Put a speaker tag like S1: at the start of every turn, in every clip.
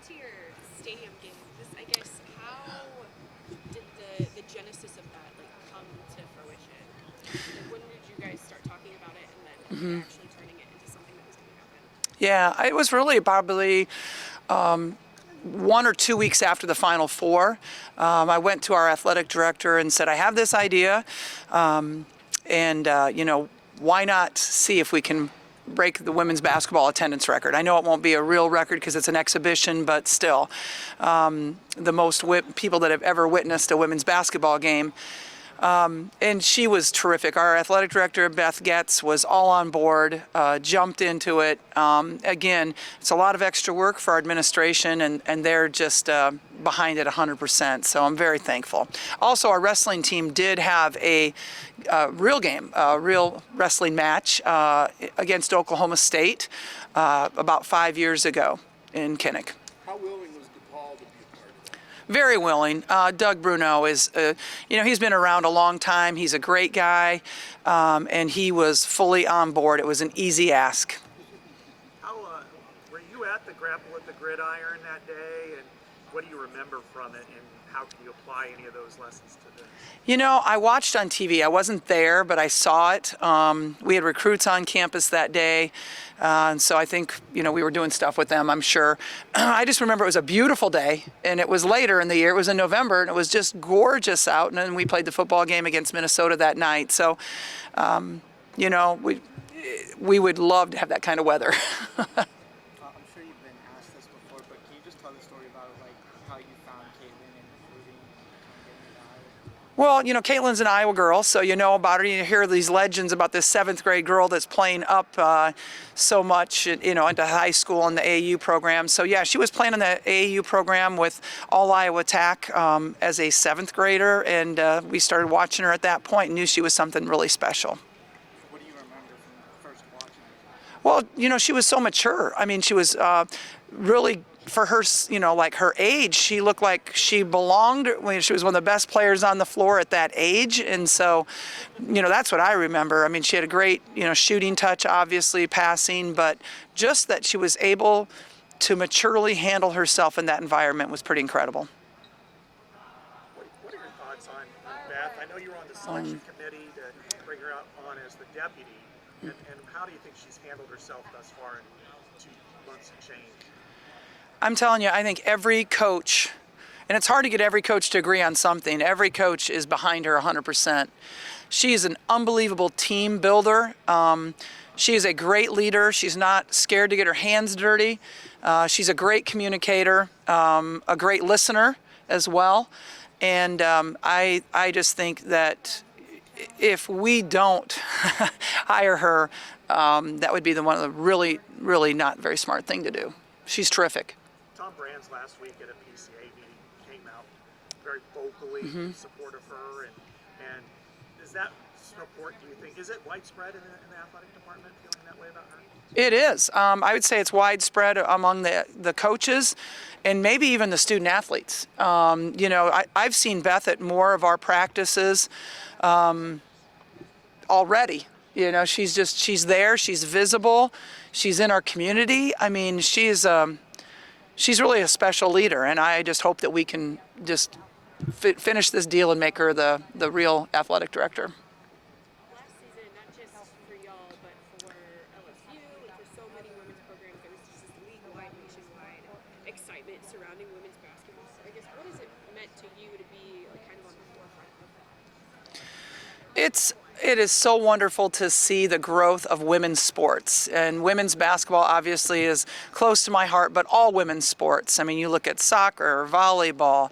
S1: to your stadium games, I guess, how did the genesis of that come to fruition? When did you guys start talking about it and then actually turning it into something that was going to happen?
S2: Yeah, it was really probably 1 or 2 weeks after the Final Four. I went to our athletic director and said, I have this idea, why not see if we can break the women's basketball attendance record. I know it won't be a real record because it's an exhibition, but still, the most people that have ever witnessed a women's basketball game. And she was terrific. Our athletic director, Beth Getz, was all on board, jumped into it. Again, it's a lot of extra work for our administration, and they're just behind it 100%. So I'm very thankful. Also, our wrestling team did have a real game, a real wrestling match against Oklahoma State about 5 years ago in Kinnick.
S3: How willing was DePaul to be a part of that?
S2: Very willing. Doug Bruno is, he's been around a long time. He's a great guy, and he was fully on board. It was an easy ask.
S4: How were you at the Grapple at the Gridiron that day, and what do you remember from it, and how can you apply any of those lessons to this?
S2: I watched on TV. I wasn't there, but I saw it. We had recruits on campus that day, and so I think, we were doing stuff with them, I'm sure. I just remember it was a beautiful day, and it was later in the year. It was in November, and it was just gorgeous out, and then we played the football game against Minnesota that night. So, we would love to have that kind of weather.
S5: I'm sure you've been asked this before, but can you just tell the story about how you found Kaitlyn and recruiting and getting into Iowa?
S2: Well, Kaitlyn's an Iowa girl, so you know about her. You hear these legends about this 7th grade girl that's playing up so much, into high school in the AAU program. So yeah, she was playing in the AAU program with All Iowa TAC as a 7th grader, and we started watching her at that point and knew she was something really special.
S5: What do you remember from first watching her?
S2: Well, she was so mature. I mean, she was really, for her, her age, she looked like she belonged. She was one of the best players on the floor at that age. And so, that's what I remember. I mean, she had a great, shooting touch, obviously, passing, but just that she was able to maturely handle herself in that environment was pretty incredible.
S4: What are your thoughts on Beth? I know you were on the selection committee to bring her on as the deputy, and how do you think she's handled herself thus far in 2 months and change?
S2: I'm telling you, I think every coach, and it's hard to get every coach to agree on something, every coach is behind her 100%. She is an unbelievable team builder. She is a great leader. She's not scared to get her hands dirty. She's a great communicator, a great listener as well. And I just think that if we don't hire her, that would be one of the really, really not very smart thing to do. She's terrific.
S4: Tom Brands last week at a PCA meeting came out very vocally in support of her, and is that support, do you think, is it widespread in the athletic department, feeling that way about her?
S2: It is. I would say it's widespread among the coaches and maybe even the student athletes. I've seen Beth at more of our practices already. She's there, she's visible, she's in our community. I mean, she's really a special leader, and I just hope that we can just finish this deal and make her the real athletic director.
S1: Last season, not just for y'all, but for LSU and for so many women's programs, there was just this league-wide, nationwide excitement surrounding women's basketball. So I guess, what has it meant to you to be kind of on the forefront of that?
S2: It is so wonderful to see the growth of women's sports. And women's basketball obviously is close to my heart, but all women's sports. I mean, you look at soccer, volleyball,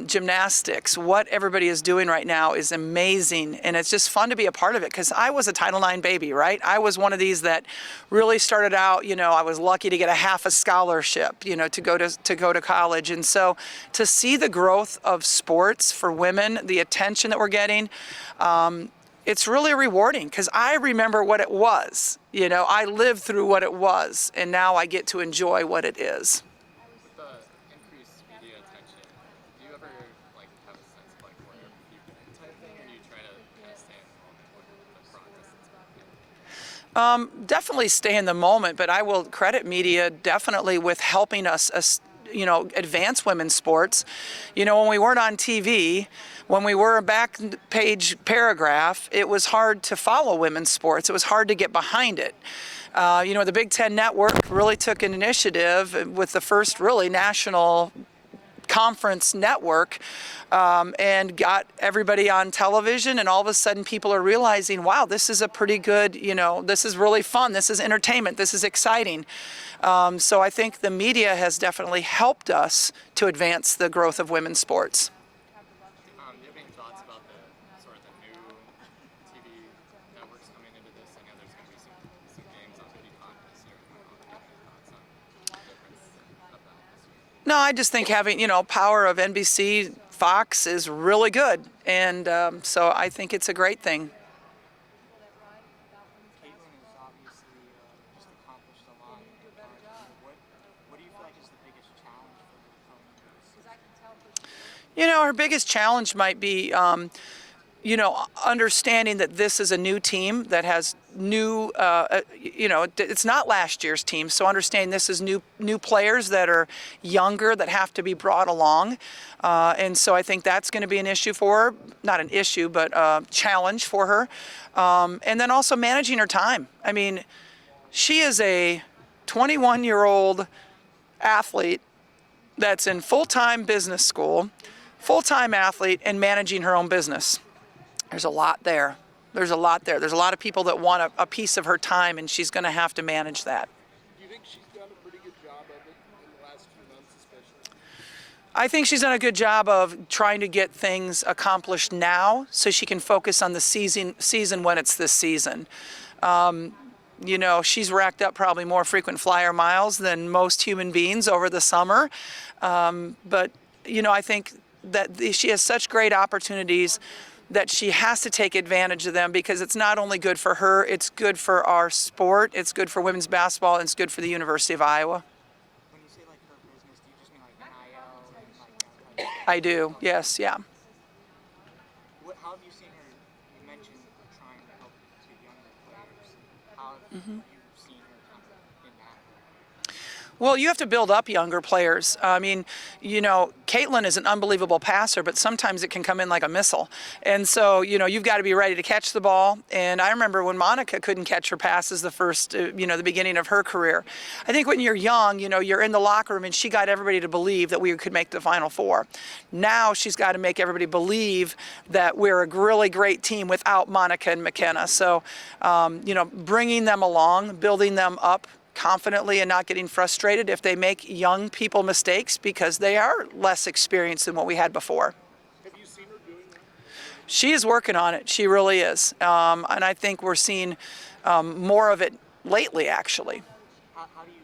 S2: gymnastics. What everybody is doing right now is amazing. And it's just fun to be a part of it, because I was a Title IX baby, right? I was one of these that really started out, I was lucky to get a half a scholarship, to go to college. And so to see the growth of sports for women, the attention that we're getting, it's really rewarding, because I remember what it was. I lived through what it was, and now I get to enjoy what it is.
S6: With the increased media attention, do you ever have a sense of where you've been type thing, or do you try to kind of stay in the moment with the progress that's happening?
S2: Definitely stay in the moment, but I will credit media definitely with helping us advance women's sports. When we weren't on TV, when we were a back page paragraph, it was hard to follow women's sports. It was hard to get behind it. The Big Ten Network really took an initiative with the first really national conference network, and got everybody on television, and all of a sudden people are realizing, wow, this is a pretty good, this is really fun, this is entertainment, this is exciting. So I think the media has definitely helped us to advance the growth of women's sports.
S6: Do you have any thoughts about the sort of the new TV networks coming into this? I know there's going to be some games on Peacock this year. I don't know if you have any thoughts on the difference of that this year.
S2: No, I just think having, power of NBC, Fox is really good. And so I think it's a great thing.
S5: Kaitlyn has obviously just accomplished a lot in her career. What do you feel like is the biggest challenge for her coming years?
S2: Her biggest challenge might be, understanding that this is a new team that has new, it's not last year's team. So understanding this is new players that are younger that have to be brought along. And so I think that's going to be an issue for her. Not an issue, but a challenge for her. And then also managing her time. I mean, she is a 21-year-old athlete that's in full-time business school, full-time athlete, and managing her own business. There's a lot there. There's a lot there. There's a lot of people that want a piece of her time, and she's going to have to manage that.
S3: Do you think she's done a pretty good job of it in the last few months especially?
S2: I think she's done a good job of trying to get things accomplished now so she can focus on the season when it's this season. She's racked up probably more frequent flyer miles than most human beings over the summer. But I think that she has such great opportunities that she has to take advantage of them, because it's not only good for her, it's good for our sport, it's good for women's basketball, and it's good for the University of Iowa.
S5: When you say like her business, do you just mean like NIL and like
S2: I do, yes, yeah.
S5: how have you seen her? You mentioned trying to help the younger players. How have you seen her kind of in that?
S2: Well, you have to build up younger players. I mean, Kaitlyn is an unbelievable passer, but sometimes it can come in like a missile. And so, you've got to be ready to catch the ball. And I remember when Monica couldn't catch her passes the beginning of her career. I think when you're young, you're in the locker room, and she got everybody to believe that we could make the Final Four. Now she's got to make everybody believe that we're a really great team without Monica and McKenna. So, bringing them along, building them up confidently, and not getting frustrated if they make young people mistakes, because they are less experienced than what we had before.
S3: Have you seen her doing that?
S2: She is working on it. She really is. And I think we're seeing more of it lately, actually.
S5: How can she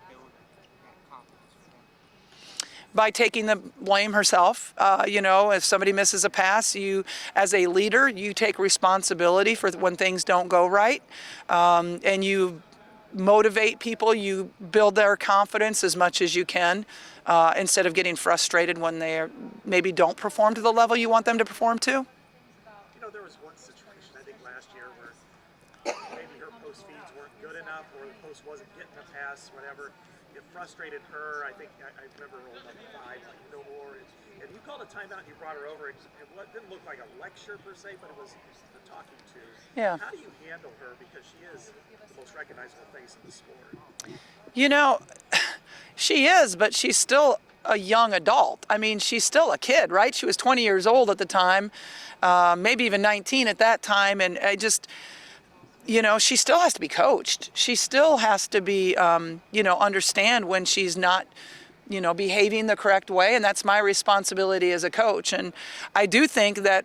S5: build that confidence for them?
S2: By taking the blame herself. If somebody misses a pass, you, as a leader, you take responsibility for when things don't go right, and you motivate people, you build their confidence as much as you can, instead of getting frustrated when they maybe don't perform to the level you want them to perform to.
S4: There was one situation, I think last year, where maybe her post feeds weren't good enough, or the post wasn't getting a pass, whatever. It frustrated her. I think I remember roll number 5, like no more. And you called a timeout and you brought her over. It didn't look like a lecture per se, but it was the talking to.
S2: Yeah.
S4: How do you handle her, because she is the most recognizable face in the sport?
S2: She is, but she's still a young adult. I mean, she's still a kid, right? She was 20 years old at the time, maybe even 19 at that time, and I just. She still has to be coached. She still has to be, understand when she's not, behaving the correct way. And that's my responsibility as a coach. And I do think that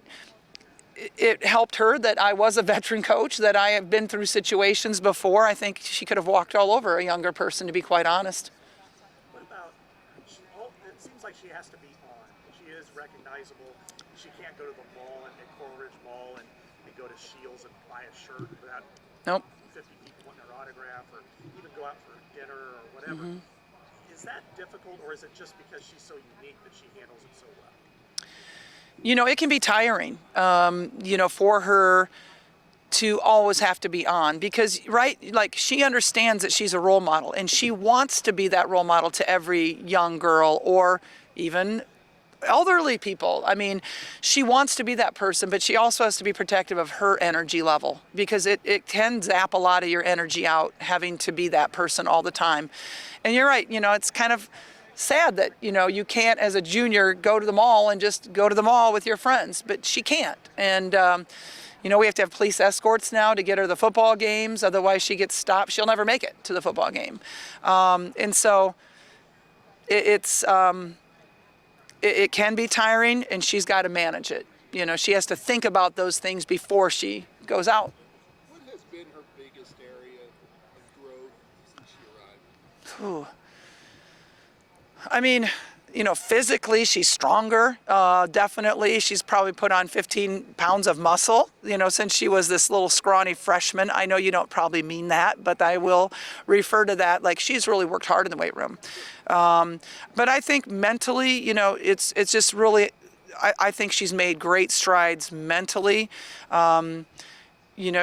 S2: it helped her that I was a veteran coach, that I have been through situations before. I think she could have walked all over a younger person, to be quite honest.
S4: What about, it seems like she has to be on. She is recognizable. She can't go to the mall and Coral Ridge Mall and go to Shields and buy a shirt without 50 people wanting her autograph, or even go out for dinner or whatever. Is that difficult, or is it just because she's so unique that she handles it so well?
S2: It can be tiring, for her to always have to be on, because right, like, she understands that she's a role model and she wants to be that role model to every young girl or even elderly people. I mean, she wants to be that person, but she also has to be protective of her energy level, because it can zap a lot of your energy out having to be that person all the time. And you're right, it's kind of sad that, you can't, as a junior, go to the mall and just go to the mall with your friends, but she can't. And, we have to have police escorts now to get her to the football games. Otherwise she gets stopped. She'll never make it to the football game. And so it can be tiring, and she's got to manage it. She has to think about those things before she goes out.
S3: What has been her biggest area of growth since she arrived?
S2: Ooh. I mean, physically she's stronger, definitely. She's probably put on 15 pounds of muscle, since she was this little scrawny freshman. I know you don't probably mean that, but I will refer to that. Like, she's really worked hard in the weight room. But I think mentally, it's just really, I think she's made great strides mentally.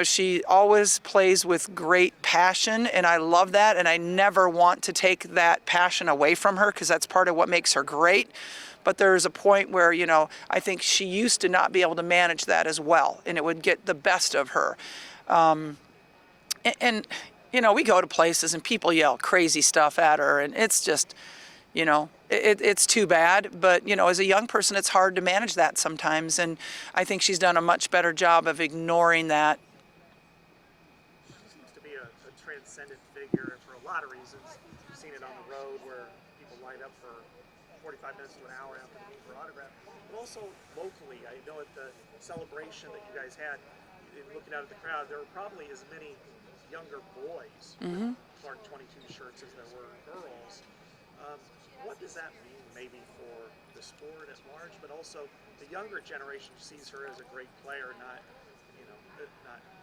S2: She always plays with great passion, and I love that, and I never want to take that passion away from her, because that's part of what makes her great. But there's a point where, I think she used to not be able to manage that as well, and it would get the best of her. And we go to places and people yell crazy stuff at her, and it's just, it's too bad. But, as a young person, it's hard to manage that sometimes. And I think she's done a much better job of ignoring that.
S4: She seems to be a transcendent figure for a lot of reasons. You've seen it on the road where people line up for 45 minutes to an hour after the game for autograph. But also locally, I know at the celebration that you guys had, looking out at the crowd, there were probably as many younger boys with Clark 22 shirts as there were girls. What does that mean maybe for the sport at large, but also the younger generation sees her as a great player, not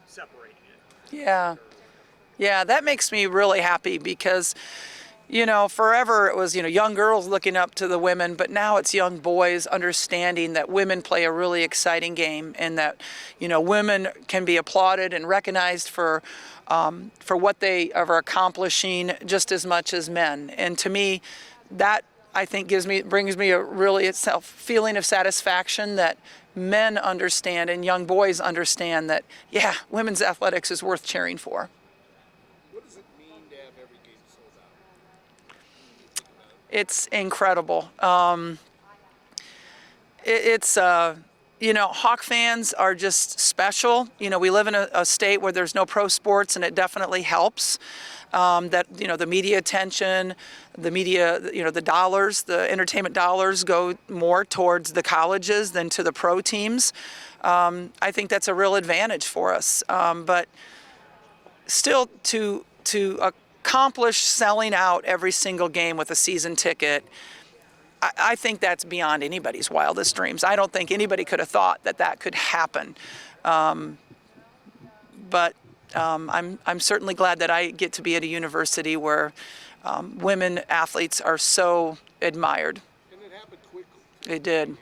S4: separating it?
S2: Yeah, that makes me really happy, because forever it was, young girls looking up to the women, but now it's young boys understanding that women play a really exciting game, and that, women can be applauded and recognized for what they are accomplishing just as much as men. And to me, that, I think, brings me a really feeling of satisfaction that men understand and young boys understand that, yeah, women's athletics is worth cheering for.
S3: What does it mean to have every game sold out?
S2: It's incredible. Hawk fans are just special. We live in a state where there's no pro sports, and it definitely helps. The media attention, the media, the dollars, the entertainment dollars go more towards the colleges than to the pro teams. I think that's a real advantage for us. But still, to accomplish selling out every single game with a season ticket, I think that's beyond anybody's wildest dreams. I don't think anybody could have thought that could happen. But I'm certainly glad that I get to be at a university where women athletes are so admired.
S3: And it happened quickly.
S2: It did.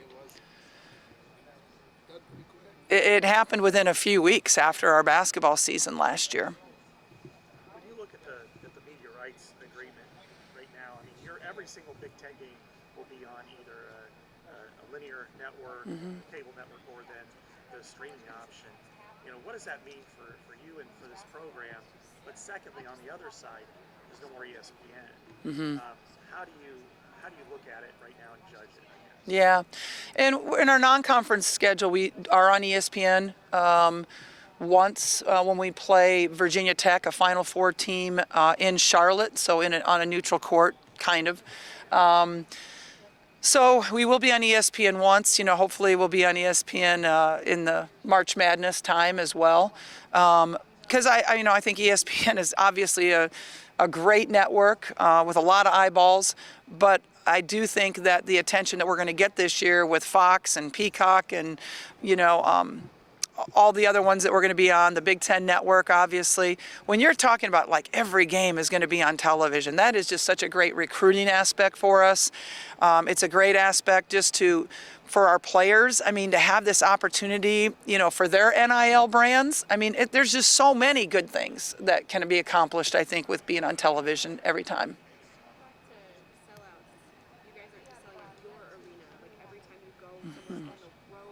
S2: It happened within a few weeks after our basketball season last year.
S4: When you look at the media rights agreement right now, every single Big Ten game will be on either a linear network, cable network, or then the streaming option. What does that mean for you and for this program? But secondly, on the other side, there's no more ESPN. How do you look at it right now and judge it?
S2: Yeah, and in our non-conference schedule, we are on ESPN once when we play Virginia Tech, a Final Four team in Charlotte, so on a neutral court, kind of. So we will be on ESPN once. Hopefully we'll be on ESPN in the March Madness time as well. Because I think ESPN is obviously a great network with a lot of eyeballs, but I do think that the attention that we're going to get this year with Fox and Peacock and all the other ones that we're going to be on, the Big Ten Network, obviously. When you're talking about like every game is going to be on television, that is just such a great recruiting aspect for us. It's a great aspect just for our players. I mean, to have this opportunity, for their NIL brands. I mean, there's just so many good things that can be accomplished, I think, with being on television every time.
S1: Sellouts. You guys are selling out your arena. Like every time you go somewhere on the road,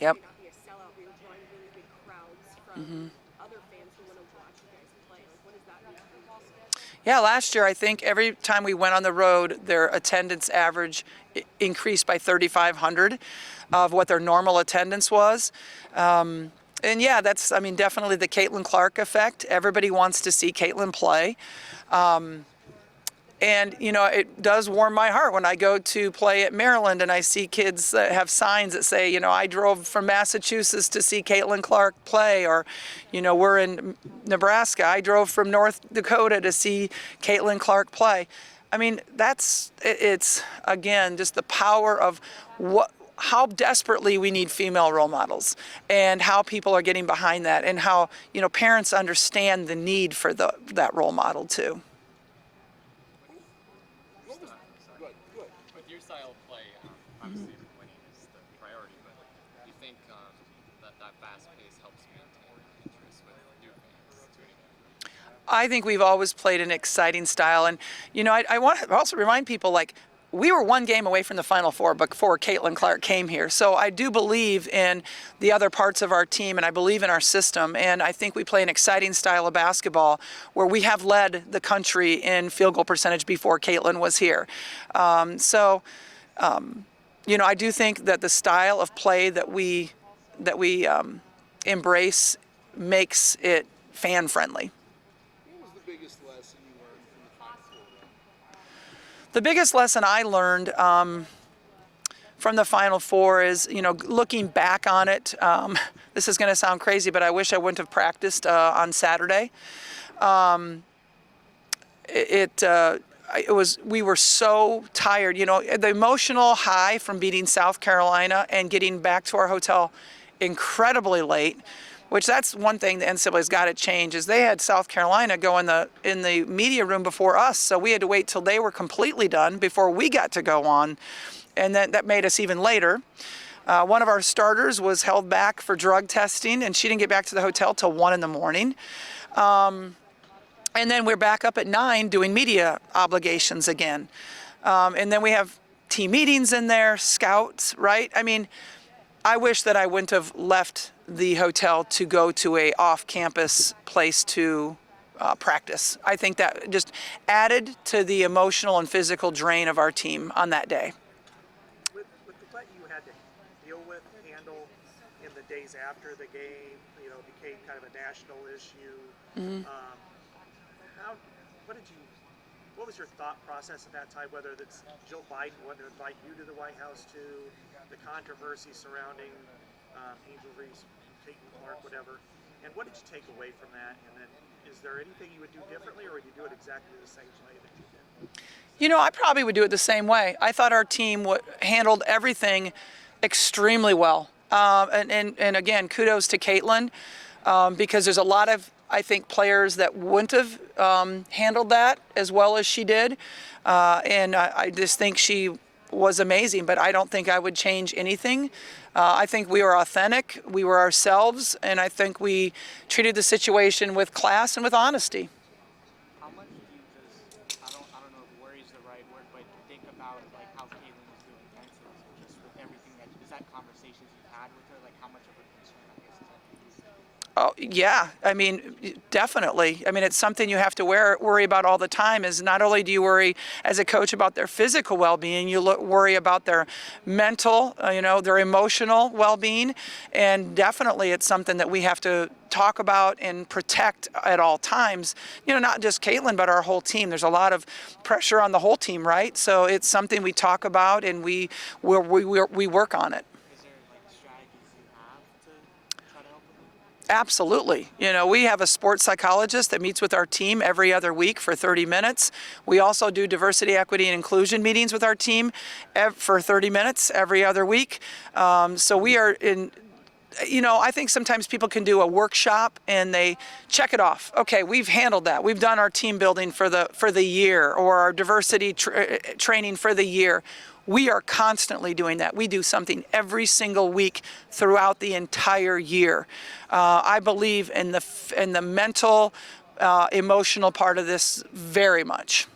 S2: Yep.
S1: it may not be a sellout, but you're drawing really big crowds from other fans who want to watch you guys play. Like, what does that mean for you?
S2: Yeah, last year I think every time we went on the road, their attendance average increased by 3,500 of what their normal attendance was. And yeah, that's, definitely the Kaitlyn Clark effect. Everybody wants to see Kaitlyn play. And, it does warm my heart when I go to play at Maryland and I see kids that have signs that say, I drove from Massachusetts to see Kaitlyn Clark play, or, we're in Nebraska, I drove from North Dakota to see Kaitlyn Clark play. I mean, it's again, just the power of how desperately we need female role models and how people are getting behind that, and how, parents understand the need for that role model too.
S6: With your style of play, obviously winning is the priority, but do you think that fast pace helps maintain interest with new fans tuning in?
S2: I think we've always played an exciting style, and I want to also remind people, like, we were one game away from the Final Four before Kaitlyn Clark came here. So I do believe in the other parts of our team, and I believe in our system. And I think we play an exciting style of basketball where we have led the country in field goal percentage before Kaitlyn was here. I do think that the style of play that we embrace makes it fan friendly.
S3: What was the biggest lesson you learned from the Final Four?
S2: The biggest lesson I learned from the Final Four is, looking back on it, this is going to sound crazy, but I wish I wouldn't have practiced on Saturday. We were so tired, the emotional high from beating South Carolina and getting back to our hotel incredibly late, which that's one thing the NCAA's got to change, is they had South Carolina go in the media room before us, so we had to wait till they were completely done before we got to go on, and then that made us even later. One of our starters was held back for drug testing, and she didn't get back to the hotel till 1 a.m. And then we're back up at 9 doing media obligations again. And then we have team meetings in there, scouts, right? I mean, I wish that I wouldn't have left the hotel to go to a off-campus place to practice. I think that just added to the emotional and physical drain of our team on that day.
S4: With what you had to deal with, handle in the days after the game, became kind of a national issue. What was your thought process at that time, whether that's Jill Biden wanted to invite you to the White House too, the controversy surrounding Angel Reese, Kaitlyn Clark, whatever, and what did you take away from that? And then is there anything you would do differently, or would you do it exactly the same way that you did?
S2: I probably would do it the same way. I thought our team handled everything extremely well. And again, kudos to Kaitlyn, because there's a lot of, I think, players that wouldn't have handled that as well as she did. And I just think she was amazing, but I don't think I would change anything. I think we were authentic, we were ourselves, and I think we treated the situation with class and with honesty.
S5: How much do you just, I don't know if worry is the right word, but think about like how Kaitlyn is doing mentally, just with everything is that conversations you've had with her, like how much of a concern, I guess, is that for you?
S2: Oh, yeah. I mean, definitely. I mean, it's something you have to worry about all the time. Is not only do you worry as a coach about their physical well-being, you worry about their mental, their emotional well-being. And definitely it's something that we have to talk about and protect at all times. Not just Kaitlyn, but our whole team. There's a lot of pressure on the whole team, right? So it's something we talk about and we work on it. Absolutely. We have a sports psychologist that meets with our team every other week for 30 minutes. We also do diversity, equity, and inclusion meetings with our team for 30 minutes every other week. So we are in I think sometimes people can do a workshop and they check it off. Okay, we've handled that. We've done our team building for the year, or our diversity training for the year. We are constantly doing that. We do something every single week throughout the entire year. I believe in the mental, emotional part of this very much.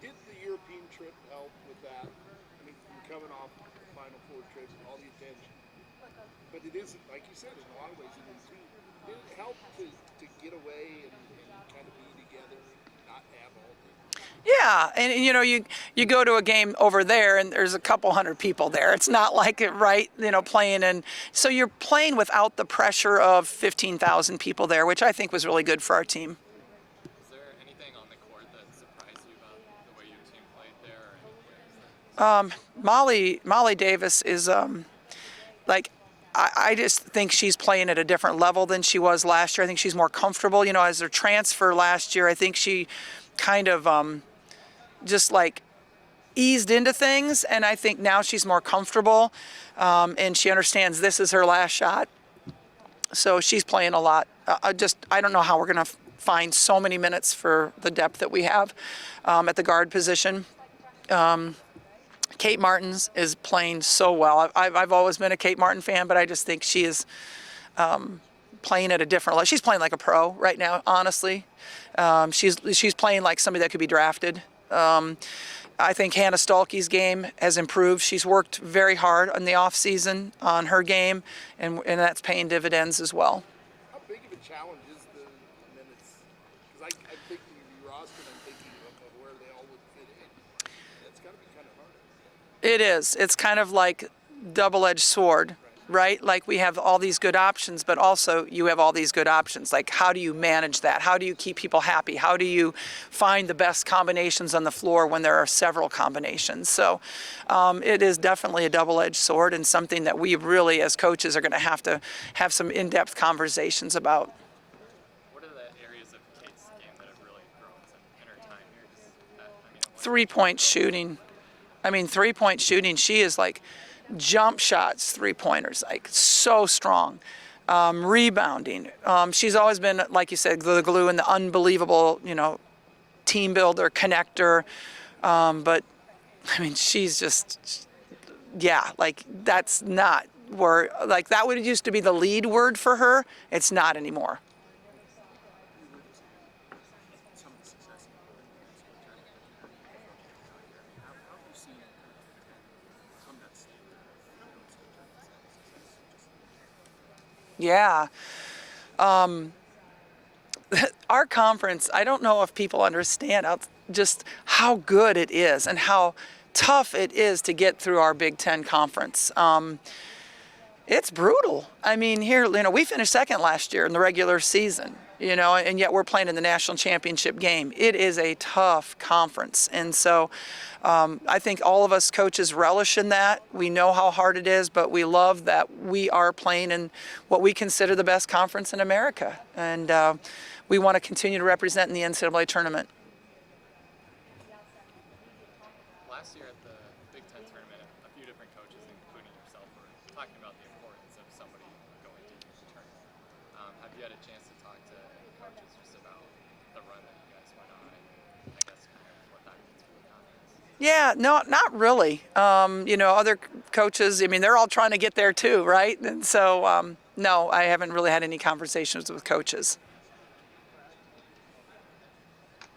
S3: Did the European trip help with that? I mean, you're coming off the Final Four trips and all the attention, but it isn't, like you said, in a lot of ways, it is too. Did it help to get away and kind of be together, not have all the...
S2: Yeah, and you go to a game over there and there's a couple hundred people there. It's not like it, right, playing, and so you're playing without the pressure of 15,000 people there, which I think was really good for our team.
S6: Is there anything on the court that surprised you about the way your team played there? Or
S2: Molly Davis is I just think she's playing at a different level than she was last year. I think she's more comfortable. As her transfer last year, I think she kind of just like eased into things, and I think now she's more comfortable, and she understands this is her last shot. So she's playing a lot. I don't know how we're going to find so many minutes for the depth that we have at the guard position. Kate Martins is playing so well. I've always been a Kate Martin fan, but I just think she is playing at a different level. She's playing like a pro right now, honestly. She's playing like somebody that could be drafted. I think Hannah Stolke's game has improved. She's worked very hard in the off season on her game, and that's paying dividends as well.
S3: How big of a challenge is the minutes? Because I'm thinking of your roster, and I'm thinking of where they all would fit in. That's got to be kind of hard.
S2: It is. It's kind of like double-edged sword, right? Like we have all these good options, but also you have all these good options. Like, how do you manage that? How do you keep people happy? How do you find the best combinations on the floor when there are several combinations? So it is definitely a double-edged sword, and something that we really, as coaches, are going to have some in-depth conversations about.
S6: What are the areas of Kate's game that have really grown in her time here?
S2: Three-point shooting. Three-point shooting, she is like jump shots, three-pointers, like so strong. Rebounding. She's always been, like you said, the glue and the unbelievable, team builder, connector. But, she's just, that's not where, that would used to be the lead word for her. It's not anymore. Yeah. Our conference, I don't know if people understand just how good it is and how tough it is to get through our Big Ten conference. It's brutal. Here, we finished second last year in the regular season, and yet we're playing in the national championship game. It is a tough conference. And so I think all of us coaches relish in that. We know how hard it is, but we love that we are playing in what we consider the best conference in America. And we want to continue to represent in the NCAA tournament.
S6: Last year at the Big Ten tournament, a few different coaches, including yourself, were talking about the importance of somebody going to the tournament. Have you had a chance to talk to coaches just about the run that you guys went on, and I guess kind of what that means for the conference?
S2: Yeah, no, not really. Other coaches, they're all trying to get there too, right? And so, no, I haven't really had any conversations with coaches.